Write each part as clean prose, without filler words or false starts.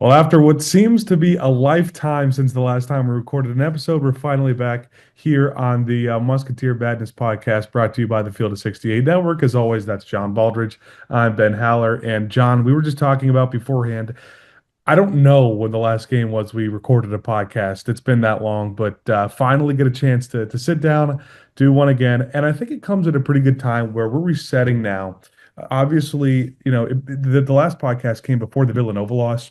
Well, after what seems to be a lifetime since the last time we recorded an episode, we're finally back here on the Musketeer Madness podcast brought to you by the Field of 68 Network. As always, that's John Baldridge. I'm Ben Haller. And John, we were just talking about beforehand. I don't know when the last game was we recorded a podcast. It's been that long, but finally get a chance to sit down, do one again. And I think it comes at a pretty good time where we're resetting now. Obviously, the last podcast came before the Villanova loss,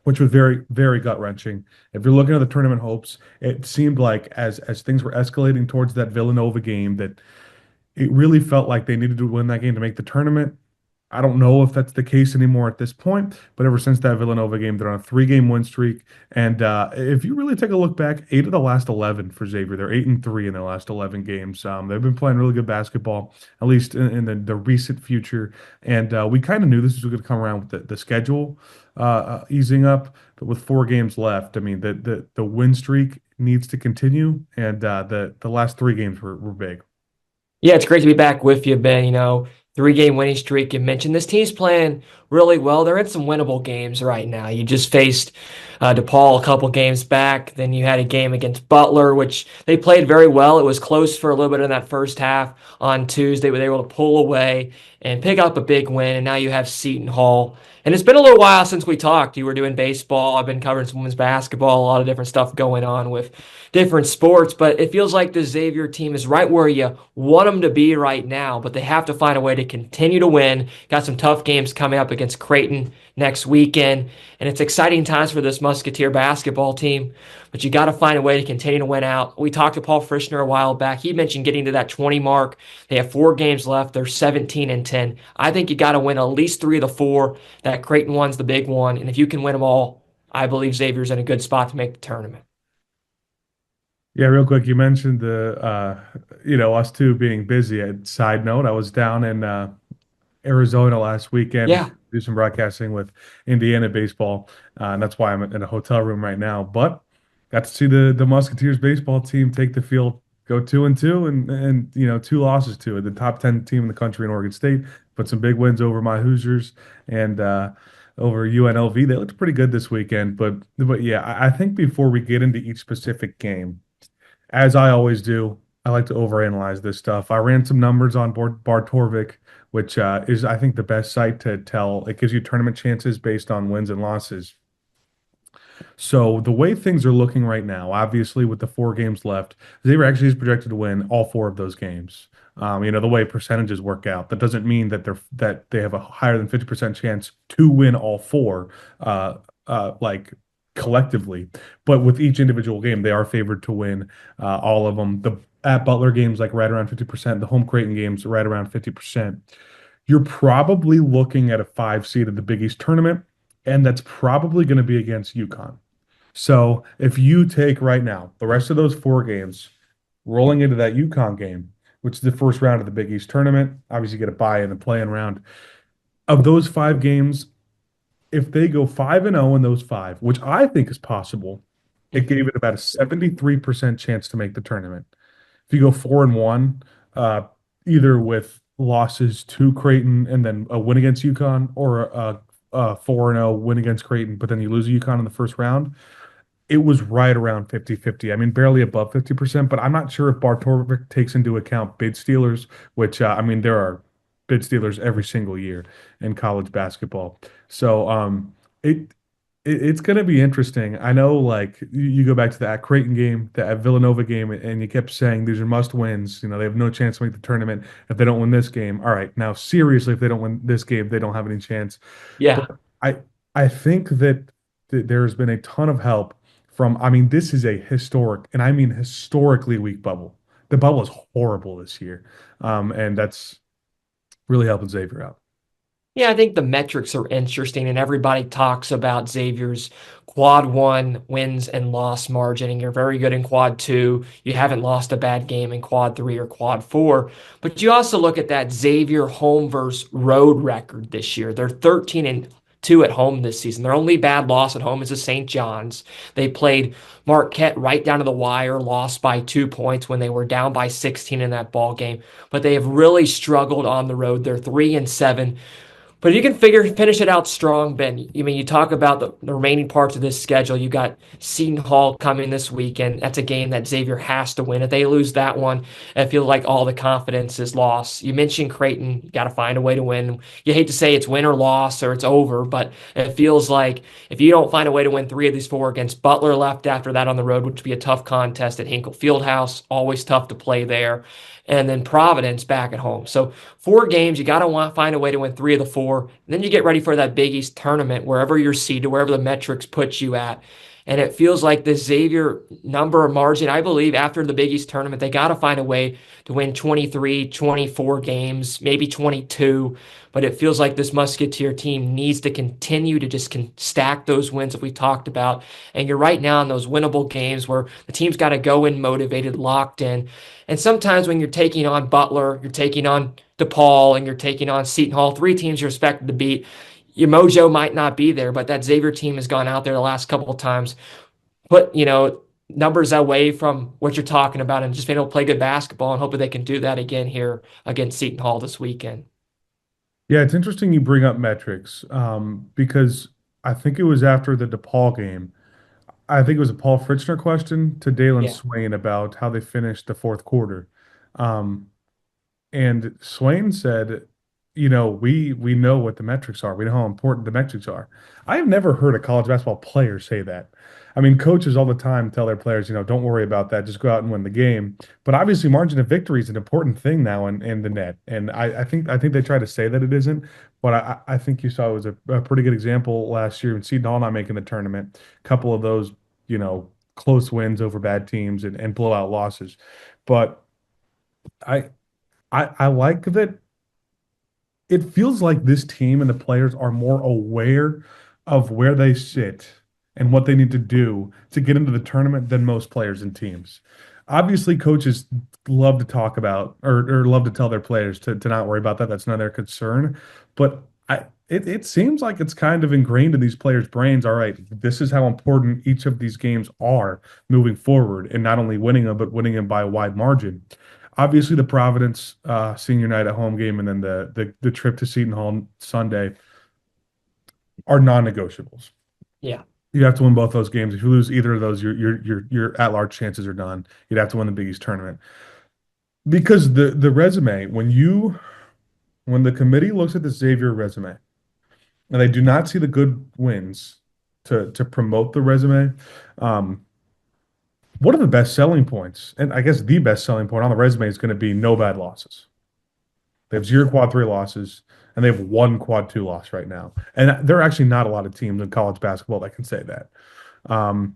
which was very, very gut-wrenching. If you're looking at the tournament hopes, it seemed like as things were escalating towards that Villanova game, that it really felt like they needed to win that game to make the tournament. I don't know if that's the case anymore at this point, but ever since that Villanova game, they're on a three-game win streak. And if you really take a look back, 8 of the last 11 for Xavier, they're 8-3 in their last 11 games. They've been playing really good basketball, at least in the recent future. And we kind of knew this was going to come around with the schedule easing up, but with 4 games left, I mean the win streak needs to continue, and the last 3 games were big. Yeah, it's great to be back with you, Ben. 3-game winning streak. You mentioned this team's playing really well. They're in some winnable games right now. You just faced DePaul a couple games back. Then you had a game against Butler, which they played very well. It was close for a little bit in that first half on Tuesday, but they were able to pull away and pick up a big win. And now you have Seton Hall. And it's been a little while since we talked. You were doing baseball. I've been covering some women's basketball, a lot of different stuff going on with different sports. But it feels like the Xavier team is right where you want them to be right now. But they have to find a way to continue to win. Got some tough games coming up against Creighton next weekend. And it's exciting times for this Musketeer basketball team. But you got to find a way to continue to win out. We talked to Paul Frischner a while back. He mentioned getting to that 20 mark. They have 4 games left. They're 17-10. I think you got to win at least 3 of the 4. That Creighton one's the big one. And if you can win them all, I believe Xavier's in a good spot to make the tournament. Yeah, real quick, you mentioned us two being busy. A side note, I was down in Arizona last weekend, Yeah. do some broadcasting with Indiana baseball, and that's why I'm in a hotel room right now. But got to see the Musketeers baseball team take the field, go 2-2, and 2 losses to it. The top 10 team in the country in Oregon State, but some big wins over my Hoosiers and over UNLV. They looked pretty good this weekend. But yeah, I think before we get into each specific game, as I always do, I like to overanalyze this stuff. I ran some numbers on board Bar Torvik, which is, I think, the best site to tell. It gives you tournament chances based on wins and losses. So the way things are looking right now, obviously with the 4 games left, Xavier actually is projected to win all 4 of those games. The way percentages work out, that doesn't mean that they have a higher than 50% chance to win all 4, like collectively. But with each individual game, they are favored to win all of them. The at Butler games like right around 50%, the home Creighton games right around 50%. You're probably looking at a 5 seed of the Big East tournament, and that's probably going to be against UConn. So if you take right now the rest of those 4 games, rolling into that UConn game, which is the first round of the Big East tournament, obviously you get a bye in the play-in round. Of those 5 games, if they go 5-0 in those 5, which I think is possible, it gave it about a 73% chance to make the tournament. If you go 4-1, either with losses to Creighton and then a win against UConn, or a 4-0 win against Creighton, but then you lose UConn in the first round, it was right around 50-50. I mean, barely above 50%, but I'm not sure if Bartorvik takes into account bid stealers, which, there are bid stealers every single year in college basketball. So it, it's going to be interesting. I know, like, you go back to that Creighton game, that Villanova game, and you kept saying these are must wins. They have no chance to make the tournament if they don't win this game. All right, now seriously, if they don't win this game, they don't have any chance. Yeah. But I think that there's been a ton of help from. I mean, this is a historic, and I mean historically weak bubble. The bubble is horrible this year, and that's really helping Xavier out. Yeah, I think the metrics are interesting, and everybody talks about Xavier's quad one wins and loss margin, and you're very good in quad two. You haven't lost a bad game in quad three or quad four. But you also look at that Xavier home versus road record this year. They're 13-2 at home this season. Their only bad loss at home is to St. John's. They played Marquette right down to the wire, lost by 2 points when they were down by 16 in that ball game. But they have really struggled on the road. They're 3-7. But you can finish it out strong, Ben. I mean, you talk about the remaining parts of this schedule. You got Seton Hall coming this weekend. That's a game that Xavier has to win. If they lose that one, I feel like all the confidence is lost. You mentioned Creighton. You got to find a way to win. You hate to say it's win or loss or it's over, but it feels like if you don't find a way to win three of these four against Butler left after that on the road, which would be a tough contest at Hinkle Fieldhouse, always tough to play there, and then Providence back at home. So four games, you got to find a way to win three of the four. And then you get ready for that Big East tournament, wherever you're seeded, wherever the metrics put you at. And it feels like the Xavier number margin, I believe after the Big East tournament, they got to find a way to win 23, 24 games, maybe 22. But it feels like this Musketeer team needs to continue to just stack those wins that we talked about. And you're right now in those winnable games where the team's got to go in motivated, locked in. And sometimes when you're taking on Butler, you're taking on DePaul, and you're taking on Seton Hall, three teams you're expected to beat, your mojo might not be there, but that Xavier team has gone out there the last couple of times, put, numbers away from what you're talking about and just been able to play good basketball and hoping they can do that again here against Seton Hall this weekend. Yeah, it's interesting you bring up metrics because I think it was after the DePaul game. I think it was a Paul Fritzner question to Dalen Yeah. Swain about how they finished the fourth quarter. Um, And Swain said, we know what the metrics are. We know how important the metrics are. I have never heard a college basketball player say that. I mean, coaches all the time tell their players, don't worry about that. Just go out and win the game. But obviously, margin of victory is an important thing now in the net. And I think they try to say that it isn't. But I think you saw it was a pretty good example last year in Seton Hall not making the tournament. A couple of those, close wins over bad teams and blowout losses. But I I like that it feels like this team and the players are more aware of where they sit and what they need to do to get into the tournament than most players and teams. Obviously, coaches love to talk about or love to tell their players to not worry about that. That's not their concern. But it seems like it's kind of ingrained in these players' brains. All right, this is how important each of these games are moving forward, and not only winning them, but winning them by a wide margin. Obviously, the Providence senior night at home game and then the trip to Seton Hall Sunday are non-negotiables. Yeah. You have to win both those games. If you lose either of those, your at-large chances are done. You'd have to win the Big East tournament because the resume when the committee looks at the Xavier resume and they do not see the good wins to promote the resume. Um, One of the best selling points, and I guess the best selling point on the resume is going to be no bad losses. They have zero quad three losses, and they have one quad two loss right now. And there are actually not a lot of teams in college basketball that can say that. Um,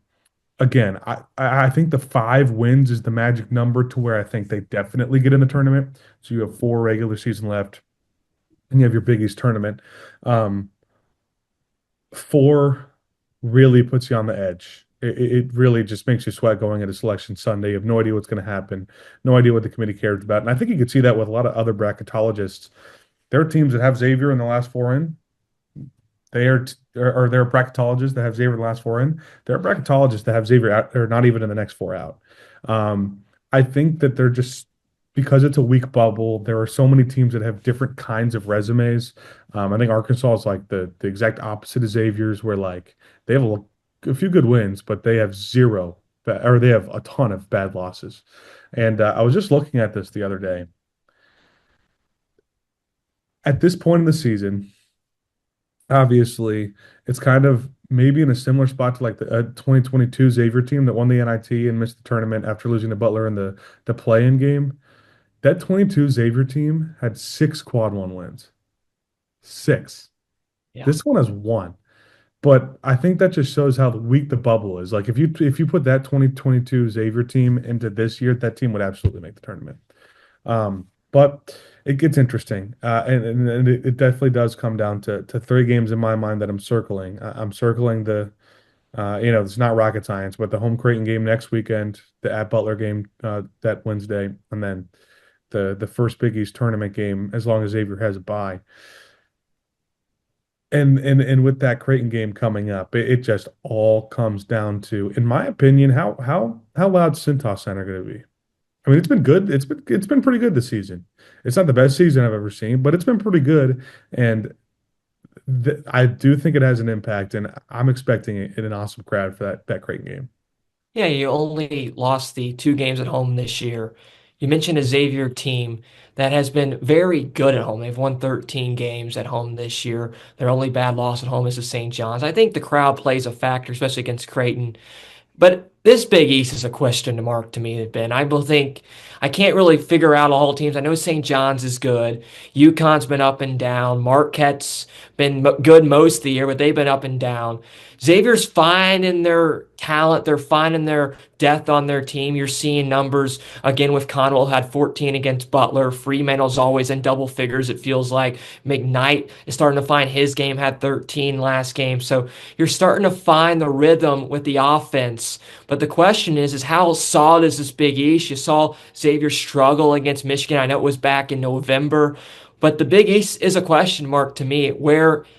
Again, I think the 5 wins is the magic number to where I think they definitely get in the tournament. So you have 4 regular season left, and you have your Big East tournament. Um, 4 really puts you on the edge. It really just makes you sweat going into Selection Sunday. You have no idea what's going to happen, no idea what the committee cares about. And I think you could see that with a lot of other bracketologists. There are teams that have Xavier in the last 4 in. There are bracketologists that have Xavier in the last 4 in. There are bracketologists that have Xavier out or not even in the next 4 out. I think that they're just because it's a weak bubble. There are so many teams that have different kinds of resumes. I think Arkansas is like the exact opposite of Xavier's, where like they have a few good wins, but they have zero, or they have a ton of bad losses. And I was just looking at this the other day. At this point in the season, obviously, it's kind of maybe in a similar spot to like the 2022 Xavier team that won the NIT and missed the tournament after losing to Butler in the play-in game. That 22 Xavier team had 6 quad 1 wins. 6. Yeah. This one has 1. But I think that just shows how weak the bubble is. Like if you put that 2022 Xavier team into this year, that team would absolutely make the tournament. But it gets interesting, and it definitely does come down to 3 games in my mind that I'm circling. I'm circling it's not rocket science, but the home Creighton game next weekend, the at Butler game that Wednesday, and then the first Big East tournament game as long as Xavier has a bye. And with that Creighton game coming up, it just all comes down to, in my opinion, how loud Cintas Center going to be. I mean, it's been good. It's been pretty good this season. It's not the best season I've ever seen, but it's been pretty good. And I do think it has an impact, and I'm expecting an awesome crowd for that Creighton game. Yeah, you only lost the two games at home this year. You mentioned a Xavier team that has been very good at home. They've won 13 games at home this year. Their only bad loss at home is to St. John's. I think the crowd plays a factor, especially against Creighton. But this Big East is a question mark to me, Ben. I will think I can't really figure out all teams. I know St. John's is good. UConn's been up and down. Marquette's been good most of the year, but they've been up and down. Xavier's fine in their talent. They're fine in their depth on their team. You're seeing numbers again with Conwell had 14 against Butler. Fremantle's always in double figures, it feels like. McKnight is starting to find his game, had 13 last game. So you're starting to find the rhythm with the offense. But the question is how solid is this Big East? You saw Xavier struggle against Michigan. I know it was back in November. But the Big East is a question mark to me.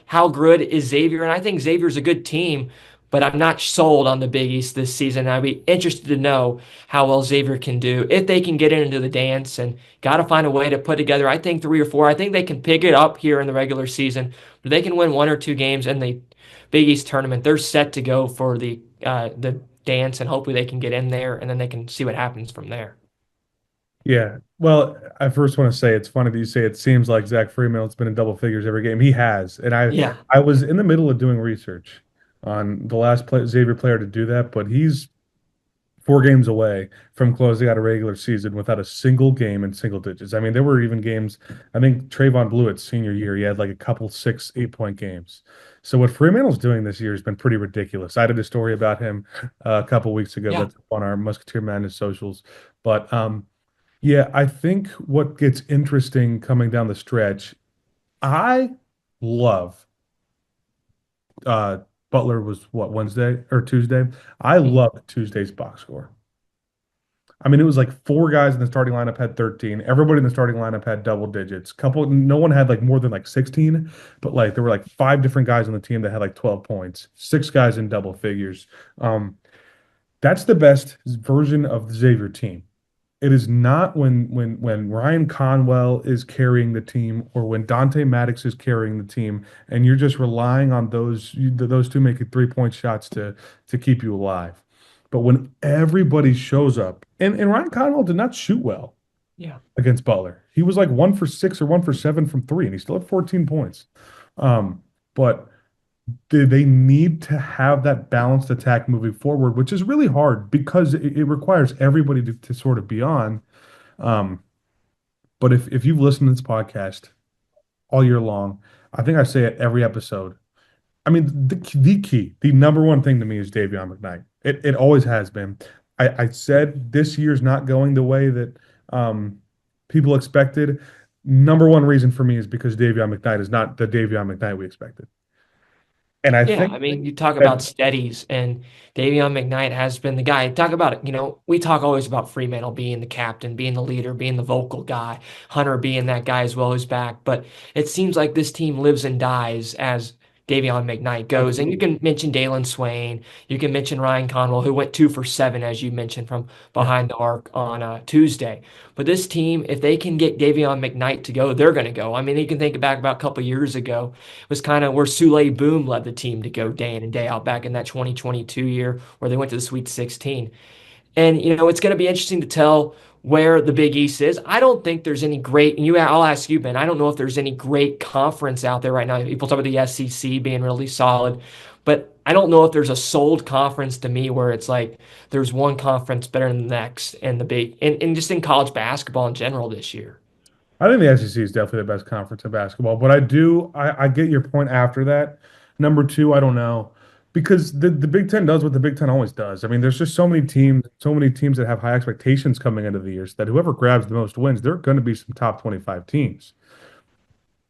How good is Xavier? And I think Xavier's a good team, but I'm not sold on the Big East this season. I'd be interested to know how well Xavier can do if they can get into the dance and got to find a way to put together. I think 3 or 4. I think they can pick it up here in the regular season, but they can win 1 or 2 games in the Big East tournament. They're set to go for the dance, and hopefully they can get in there, and then they can see what happens from there. Yeah. Well, I first want to say it's funny that you say it seems like Zach Freeman's been in double figures every game. He has, and Yeah, I was in the middle of doing research on the last Xavier player to do that, but he's 4 games away from closing out a regular season without a single game in single digits. I mean, there were even games. I think Trayvon Bluett's senior year, he had like a couple 6, 8 point games. So what Fremantle's doing this year has been pretty ridiculous. I did a story about him a couple weeks ago yeah, that's on our Musketeer Madness socials, but yeah, I think what gets interesting coming down the stretch, I love uh Butler was what, Wednesday or Tuesday? I mhm, love Tuesday's box score. I mean, it was like 4 guys in the starting lineup had 13. Everybody in the starting lineup had double digits. No one had like more than like 16, but like there were like 5 different guys on the team that had like 12 points, 6 guys in double figures. Um, that's the best version of the Xavier team. It is not when Ryan Conwell is carrying the team or when Dante Maddox is carrying the team, and you're just relying on those two making 3 point shots to keep you alive. But when everybody shows up, and Ryan Conwell did not shoot well yeah. against Butler. He was like 1 for 6 or 1 for 7 from three, and he still had 14 points. But they need to have that balanced attack moving forward, which is really hard because it requires everybody to sort of be on. Um, but if you've listened to this podcast all year long, I think I say it every episode. I mean, the key, the number one thing to me is Davion McKnight. It always has been. I said this year's not going the way that people expected. Number one reason for me is because Davion McKnight is not the Davion McKnight we expected. And I Yeah, think I mean, you talk about that steadies, and Davion McKnight has been the guy. Talk about it. We talk always about Fremantle being the captain, being the leader, being the vocal guy, Hunter being that guy as well who's back. But it seems like this team lives and dies as Davion McKnight goes. And you absolutely. can mention Dalen Swain. You can mention Ryan Conwell, who went 2 for 7, as you mentioned, from Yeah. behind the arc on Tuesday. But this team, if they can get Davion McKnight to go, they're going to go. I mean, you can think back about a couple years ago was kind of where Sule Boom led the team to go day in and day out back in that 2022 year where they went to the Sweet 16. And it's going to be interesting to tell where the Big East is. I don't think there's any great, and I'll ask you, Ben. I don't know if there's any great conference out there right now. People talk about the SEC being really solid, but I don't know if there's a sold conference to me where it's like there's one conference better than the next and the big, and just in college basketball in general this year. I think the SEC is definitely the best conference in basketball, but I get your point after that. Number two, I don't know. Because the Big Ten does what the Big Ten always does. I mean, there's just so many teams that have high expectations coming into the years that whoever grabs the most wins, they're going to be some top 25 teams.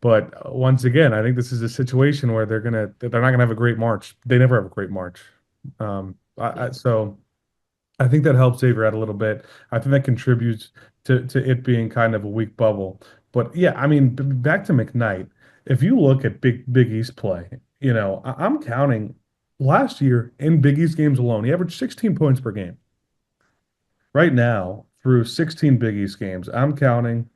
But once again, I think this is a situation where they're not gonna have a great March. They never have a great March. Yeah. So I think that helps Xavier out a little bit. I think that contributes to it being kind of a weak bubble. But yeah, I mean, back to McKnight. If you look at Big East play, I'm counting last year in Big East games alone, he averaged 16 points per game. Right now, through 16 Big East games, I'm counting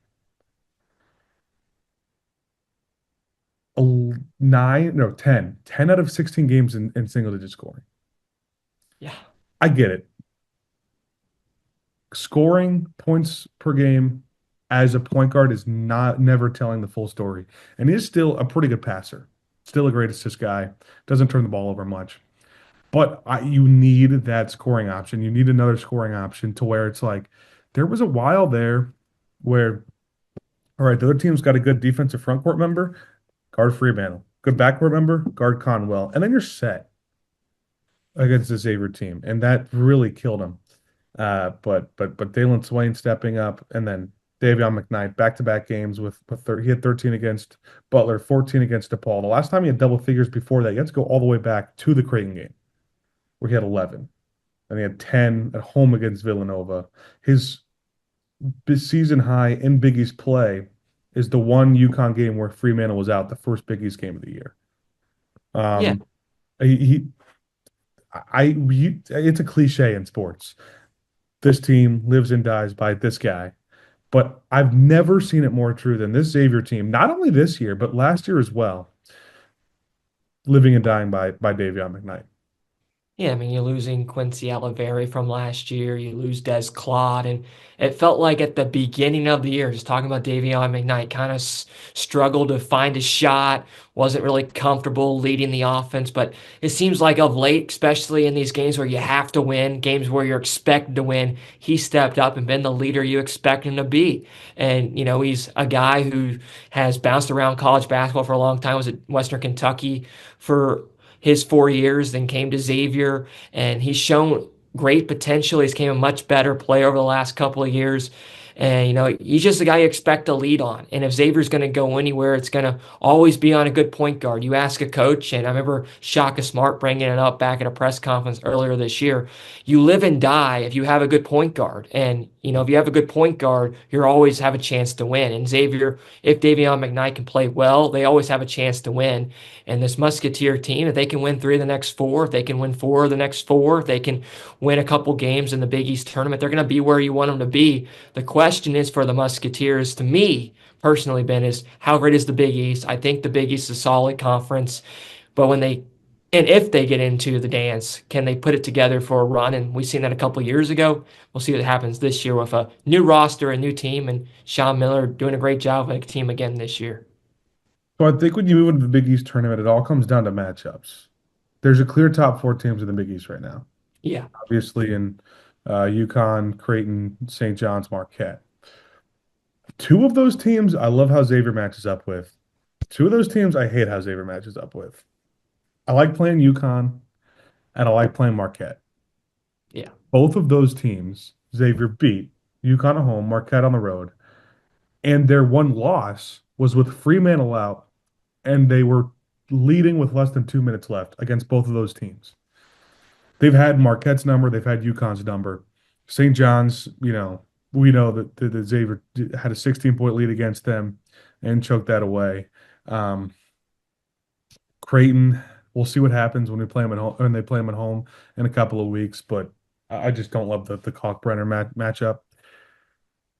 nine, no, 10 out of 16 games in single digit scoring. Yeah. I get it. Scoring points per game as a point guard is not never telling the full story. And he's still a pretty good passer, still a great assist guy, doesn't turn the ball over much. But you need that scoring option. You need another scoring option to where it's like there was a while there where, all right, the other team's got a good defensive front court member, guard Freemantle. Good backcourt member, guard Conwell. And then you're set against the Xavier team. And that really killed him. But Dalen Swain stepping up, and then Davion McKnight back-to-back games with he had 13 against Butler, 14 against DePaul. The last time he had double figures before that, you have to go all the way back to the Creighton game where he had 11, and he had 10 at home against Villanova. His season high in Big East play is the one UConn game where Freemantle was out, the first Big East game of the year. Yeah. Um, he it's a cliche in sports. This team lives and dies by this guy. But I've never seen it more true than this Xavier team, not only this year, but last year as well, living and dying by Davion McKnight. Yeah, I mean, you're losing Quincy Aliveri from last year. You lose Des Claude, and it felt like at the beginning of the year, just talking about Davion McKnight, kind of struggled to find a shot, wasn't really comfortable leading the offense. But it seems like of late, especially in these games where you have to win, games where you're expected to win, he stepped up and been the leader you expect him to be. And he's a guy who has bounced around college basketball for a long time. Was at Western Kentucky for his 4 years, then came to Xavier, and he's shown great potential. He's became a much better player over the last couple of years. And, he's just the guy you expect to lead on. And if Xavier's going to go anywhere, it's going to always be on a good point guard. You ask a coach, and I remember Shaka Smart bringing it up back at a press conference earlier this year. You live and die if you have a good point guard. And, if you have a good point guard, you always have a chance to win. And Xavier, if Davion McKnight can play well, they always have a chance to win. And this Musketeer team, if they can win 3 of the next 4, if they can win 4 of the next 4, if they can win a couple games in the Big East tournament, they're going to be where you want them to be. The question is for the Musketeers, to me personally, Ben, is how great is the Big East? I think the Big East is a solid conference, but and if they get into the dance, can they put it together for a run? And we've seen that a couple years ago. We'll see what happens this year with a new roster, a new team, and Sean Miller doing a great job with the team again this year. So I think when you move into the Big East tournament, it all comes down to matchups. There's a clear top four teams in the Big East right now. Yeah. Obviously in UConn, Creighton, St. John's, Marquette. Two of those teams I love how Xavier matches up with. Two of those teams I hate how Xavier matches up with. I like playing UConn and I like playing Marquette. Yeah. Both of those teams, Xavier beat UConn at home, Marquette on the road, and their one loss was with Fremantle out, and they were leading with less than 2 minutes left against both of those teams. They've had Marquette's number, they've had UConn's number. St. John's, we know that Xavier had a 16-point lead against them and choked that away. Um, Creighton, we'll see what happens when we play them at home, when they play them at home in a couple of weeks, but I just don't love the Kalkbrenner matchup.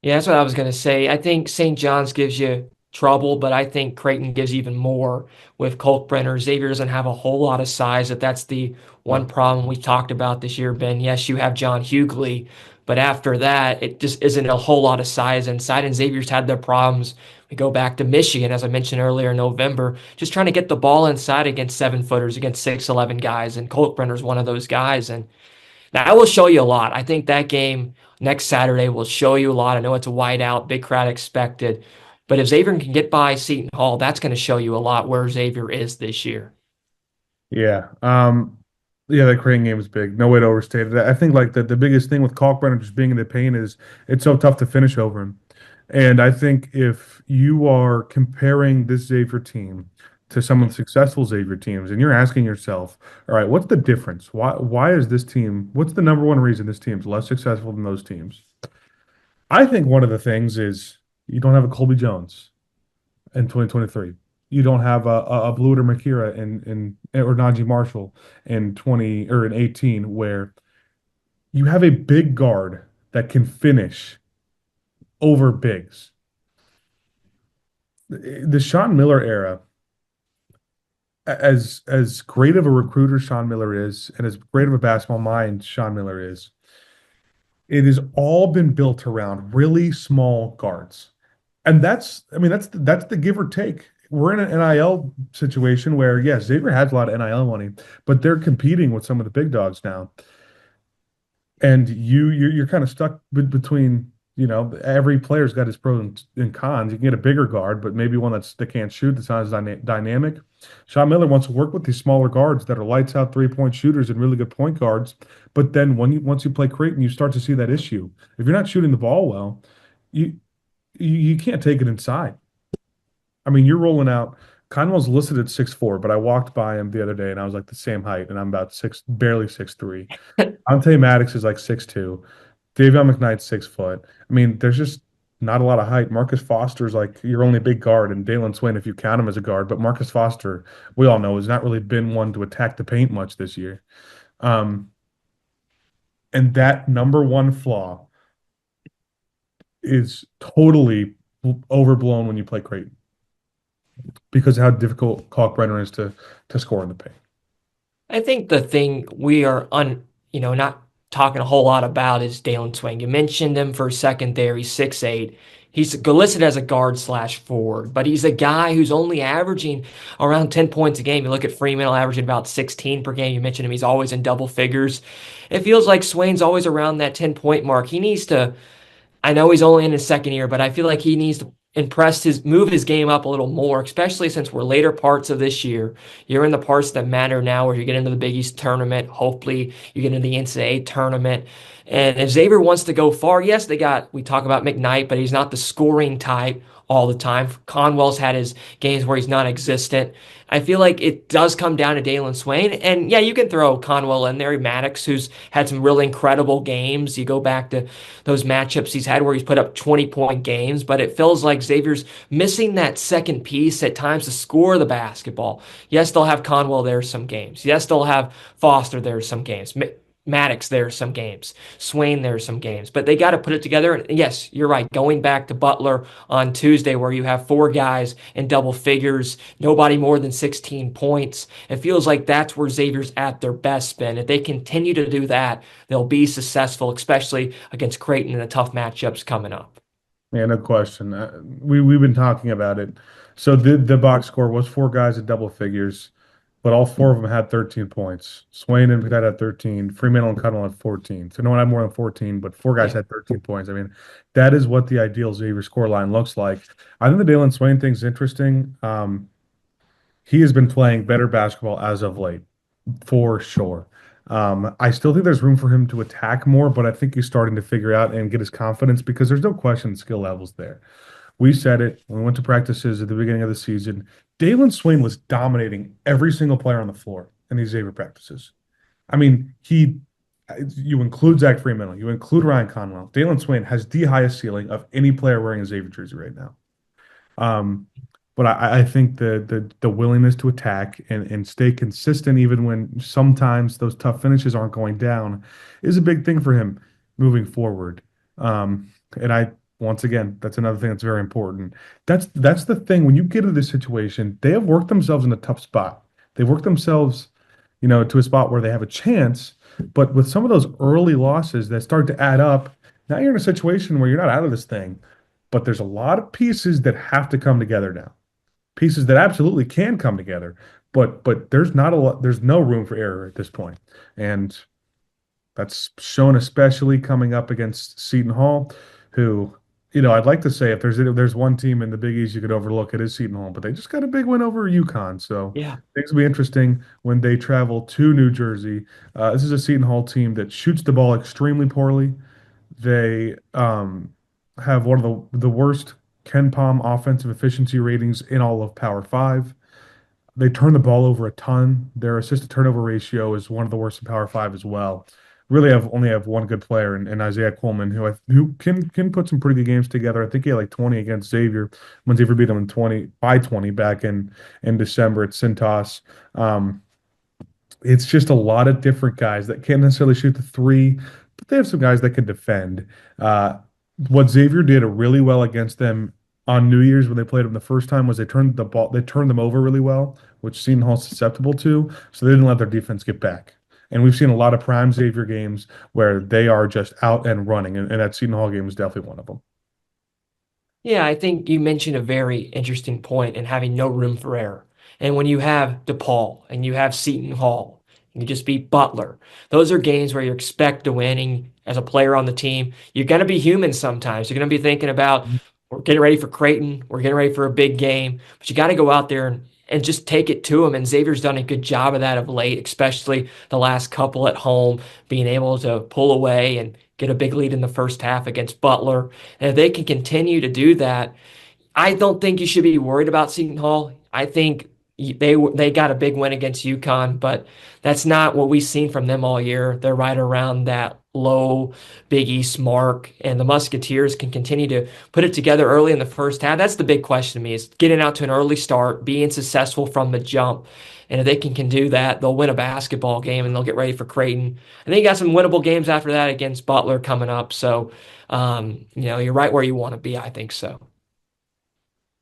Yeah, that's what I was going to say. I think St. John's gives you trouble, but I think Creighton gives even more with Kalkbrenner. Xavier doesn't have a whole lot of size. That's the one No. problem we talked about this year, Ben. Yes, you have John Hughley, but after that, it just isn't a whole lot of size inside. And Xavier's had their problems. We go back to Michigan, as I mentioned earlier in November, just trying to get the ball inside against 7-footers, against 6'11" guys. And Kalkbrenner's one of those guys. And that will show you a lot. I think that game next Saturday will show you a lot. I know it's a whiteout, big crowd expected. But if Xavier can get by Seton Hall, that's going to show you a lot where Xavier is this year. Yeah. Yeah, that Creighton game is big. No way to overstate it. I think like the biggest thing with Kalkbrenner just being in the paint is it's so tough to finish over him. And I think if you are comparing this Xavier team to some of the successful Xavier teams, and you're asking yourself, all right, what's the difference? Why is this team, what's the number one reason this team's less successful than those teams? I think one of the things is you don't have a Colby Jones in 2023. You don't have a Blue or Makira in or Najee Marshall in 20 or in 18, where you have a big guard that can finish over bigs. The Sean Miller era as great of a recruiter Sean Miller is, and as great of a basketball mind Sean Miller is, it has all been built around really small guards. And I mean, that's the give or take. We're in an NIL situation where, yes, Xavier has a lot of NIL money, but they're competing with some of the big dogs now. And you're kind of stuck between, every player's got his pros and cons. You can get a bigger guard, but maybe one that can't shoot, that's not as dynamic. Sean Miller wants to work with these smaller guards that are lights out 3-point shooters and really good point guards. But then once you play Creighton, you start to see that issue. If you're not shooting the ball well, you you can't take it inside. I mean, you're rolling out. Conwell's listed at 6'4", but I walked by him the other day and I was like the same height, and I'm about barely 6'3". Ante Maddox is like 6'2". Davion McKnight's 6 foot. I mean, there's just not a lot of height. Marcus Foster's like your only big guard, and Dalen Swain, if you count him as a guard, but Marcus Foster, we all know, has not really been one to attack the paint much this year. Um, and that number one flaw is totally overblown when you play Creighton because of how difficult Kalkbrenner is to score in the paint. I think the thing we are not talking a whole lot about is Dalen Swain. You mentioned him for a second there. He's 6'8". He's listed as a guard slash forward, but he's a guy who's only averaging around 10 points a game. You look at Freemantle averaging about 16 per game. You mentioned him. He's always in double figures. It feels like Swain's always around that 10-point mark. He needs to I know he's only in his second year, but I feel like he needs to move his game up a little more, especially since we're later parts of this year. You're in the parts that matter now where you get into the Big East tournament. Hopefully you get into the NCAA tournament. And if Xavier wants to go far, yes, we talk about McKnight, but he's not the scoring type all the time. Conwell's had his games where he's non-existent. I feel like it does come down to Dalen Swain. And yeah, you can throw Conwell in there. Maddox, who's had some really incredible games. You go back to those matchups he's had where he's put up 20-point games, but it feels like Xavier's missing that second piece at times to score the basketball. Yes, they'll have Conwell there some games. Yes, they'll have Foster there some games. Maddox there some games, Swain there some games, but they got to put it together. And yes, you're right. Going back to Butler on Tuesday, where you have four guys in double figures, nobody more than 16 points, it feels like that's where Xavier's at their best, Ben. If they continue to do that, they'll be successful, especially against Creighton in the tough matchups coming up. Yeah, no question. We've been talking about it. So the box score was four guys at double figures, but all four of them had 13 points. Swain and Cadet had 13. Fremantle and Cuttle had 14. So no one had more than 14, but four guys Yeah. had 13 points. I mean, that is what the ideal Xavier score line looks like. I think the Dalen Swain thing's interesting. He has been playing better basketball as of late, for sure. I still think there's room for him to attack more, but I think he's starting to figure out and get his confidence because there's no question the skill level's there. We said it when we went to practices at the beginning of the season. Dalen Swain was dominating every single player on the floor in these Xavier practices. I mean, you include Zach Freeman, you include Ryan Conwell. Dalen Swain has the highest ceiling of any player wearing a Xavier jersey right now. Um, but I think the willingness to attack and stay consistent even when sometimes those tough finishes aren't going down is a big thing for him moving forward. And once again, that's another thing that's very important. That's the thing. When you get into this situation, they have worked themselves in a tough spot. They've worked themselves, to a spot where they have a chance. But with some of those early losses that start to add up, now you're in a situation where you're not out of this thing. But there's a lot of pieces that have to come together now. Pieces that absolutely can come together, but there's not a lot. There's no room for error at this point, and that's shown especially coming up against Seton Hall, who, I'd like to say if there's one team in the Big East you could overlook, it is Seton Hall, but they just got a big win over UConn, so Yeah. things will be interesting when they travel to New Jersey. This is a Seton Hall team that shoots the ball extremely poorly. They have one of the worst Ken Palm offensive efficiency ratings in all of Power Five. They turn the ball over a ton. Their assist to turnover ratio is one of the worst in Power Five as well. Really have only have one good player in Isaiah Coleman, who can put some pretty good games together. I think he had like 20 against Xavier when Xavier beat them in 20 back in December at Cintas. It's just a lot of different guys that can't necessarily shoot the three, but they have some guys that can defend. What Xavier did really well against them on New Year's when they played them the first time was they turned them over really well, which Seton Hall's susceptible to, so they didn't let their defense get back. And we've seen a lot of prime Xavier games where they are just out and running, and that Seton Hall game was definitely one of them. Yeah, I think you mentioned a very interesting point in having no room for error. And when you have DePaul and you have Seton Hall, and you just beat Butler, those are games where you're expect to winning as a player on the team. You're going to be human sometimes. You're going to be thinking about, we're getting ready for Creighton, we're getting ready for a big game, but you got to go out there and just take it to them. And Xavier's done a good job of that of late, especially the last couple at home, being able to pull away and get a big lead in the first half against Butler. And if they can continue to do that, I don't think you should be worried about Seton Hall. I think they got a big win against UConn, but that's not what we've seen from them all year. They're right around that low Big East mark, and the Musketeers can continue to put it together early in the first half. That's the big question to me is getting out to an early start, being successful from the jump. And if they can do that, they'll win a basketball game and they'll get ready for Creighton. And then you got some winnable games after that against Butler coming up. So, you're right where you want to be. I think so.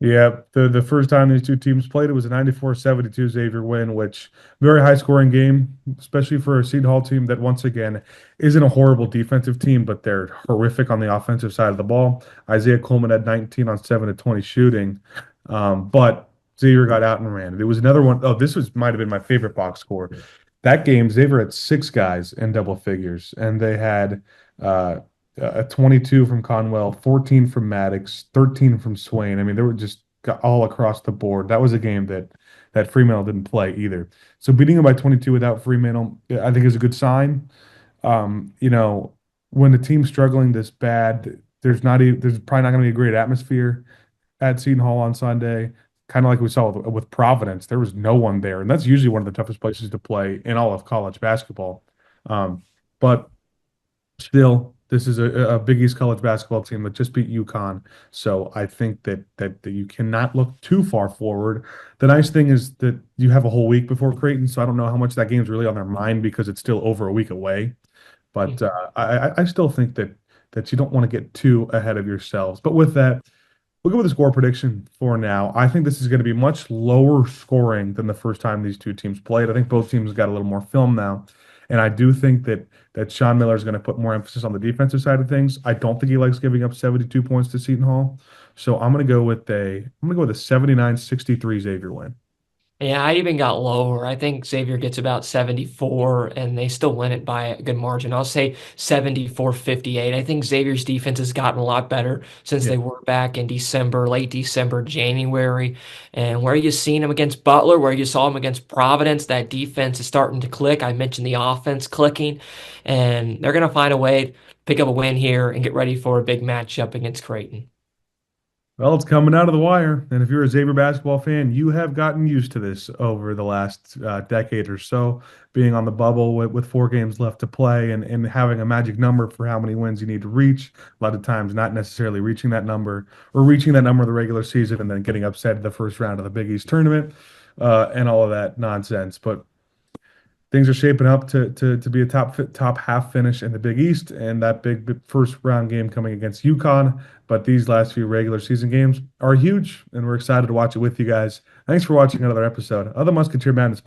Yeah, the first time these two teams played, it was a 94-72 Xavier win, which very high scoring game, especially for a Seton Hall team that once again isn't a horrible defensive team, but they're horrific on the offensive side of the ball. Isaiah Coleman had 19 on 7 of 20 shooting, but Xavier got out and ran. There was another one. Oh, this was might have been my favorite box score. That game, Xavier had six guys in double figures, and they had uh, a 22 from Conwell, 14 from Maddox, 13 from Swain. I mean, they were just all across the board. That was a game that Fremantle didn't play either. So beating them by 22 without Fremantle, I think is a good sign. You know, when the team's struggling this bad, there's probably not going to be a great atmosphere at Seton Hall on Sunday. Kind of like we saw with Providence, there was no one there, and that's usually one of the toughest places to play in all of college basketball. But still, this is a Big East college basketball team that just beat UConn. So I think that you cannot look too far forward. The nice thing is that you have a whole week before Creighton, so I don't know how much that game's really on their mind because it's still over a week away. But I still think that you don't want to get too ahead of yourselves. But with that, we'll go with the score prediction for now. I think this is going to be much lower scoring than the first time these two teams played. I think both teams got a little more film now. And I do think that Sean Miller is going to put more emphasis on the defensive side of things. I don't think he likes giving up 72 points to Seton Hall. So I'm going to go with a 79-63 Xavier win. Yeah, I even got lower. I think Xavier gets about 74 and they still win it by a good margin. I'll say 74-58. I think Xavier's defense has gotten a lot better since Yeah. they were back in December, late December, January. And where you seen them against Butler, where you saw them against Providence, that defense is starting to click. I mentioned the offense clicking, and they're going to find a way to pick up a win here and get ready for a big matchup against Creighton. Well, it's coming out of the wire. And if you're a Xavier basketball fan, you have gotten used to this over the last decade or so, being on the bubble with 4 games left to play and having a magic number for how many wins you need to reach. A lot of times, not necessarily reaching that number or reaching that number of the regular season and then getting upset in the first round of the Big East tournament and all of that nonsense. But things are shaping up to be a top half finish in the Big East and that big first round game coming against UConn. But these last few regular season games are huge, and we're excited to watch it with you guys. Thanks for watching another episode of the Musketeer Madness.